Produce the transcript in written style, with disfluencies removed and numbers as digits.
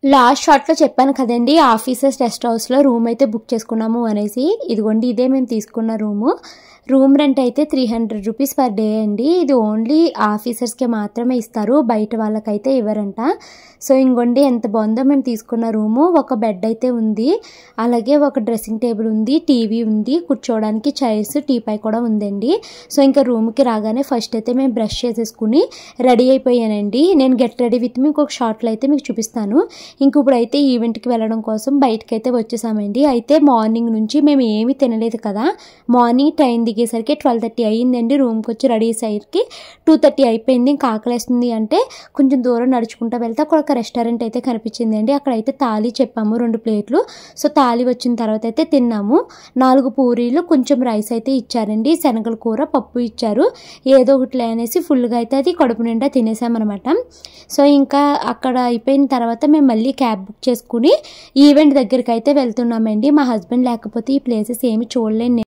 Last షార్ట్‌లో చెప్పాను కదండీ! ఆఫీసర్స్ రెస్ట్ హౌస్‌లో రూమ్ అయితే బుక్ చేసుకున్నాము అనేసి. ఇదిగోండి ఇదే మేము తీసుకున్న రూము. రూమ్ రెంట్ అయితే 300 రూపీస్ పర్ డే అండి. ఇది ఓన్లీ ఆఫీసర్స్‌కే మాత్రమే ఇస్తారు. బయట వాళ్ళకైతే ఇవ్వరంట. సో ఇంగోండి ఎంత బాగుందో మేము తీసుకున్న రూము. ఒక బెడ్ అయితే ఉంది. అలాగే ఒక డ్రెస్సింగ్ టేబుల్ ఉంది. టీవీ ఉంది. కూర్చోవడానికి చైర్స్, టీపాయ్ కూడా ఉందండి. సో ఇంకా రూమ్‌కి రాగానే ఫస్ట్ అయితే మేము బ్రష్ చేసేసుకుని రెడీ అయిపోయానండి. నేను గెట్ రెడీ విత్ మీ ఇంకొక షార్ట్‌లో అయితే మీకు చూపిస్తాను. ఇంక ఇప్పుడైతే ఈవెంట్‌కి వెళ్ళడం కోసం బయటకైతే వచ్చేసామండి. అయితే మార్నింగ్ నుంచి మేము ఏమీ తినలేదు కదా! మార్నింగ్ ట్రైన్ దిగేసరికి 12:30 అయ్యిందండి. రూమ్‌కి వచ్చి రెడీ అయ్యేసరికి 2:30 అయిపోయింది. ఇంకా ఆకలేస్తుంది అంటే కొంచెం దూరం నడుచుకుంటూ వెళ్తే అక్కడ ఒక రెస్టారెంట్ అయితే కనిపించిందండి. అక్కడైతే తాళి చెప్పాము 2 ప్లేట్లు. సో తాళి వచ్చిన తర్వాత అయితే తిన్నాము. 4 పూరీలు కొంచెం రైస్ అయితే ఇచ్చారండి. శనగల కూర, పప్పు ఇచ్చారు. ఏదో ఒకటిలే అనేసి ఫుల్‌గా అయితే అది కడుపు నిండా తినేసామనమాట. సో ఇంకా అక్కడ అయిపోయిన తర్వాత మేము మళ్ళీ క్యాబ్ బుక్ చేసుకుని ఈవెంట్ దగ్గరికి అయితే వెళ్తున్నామండి. మా హస్బెండ్ లేకపోతే ఈ ప్లేసెస్ ఏమి చూడలేను.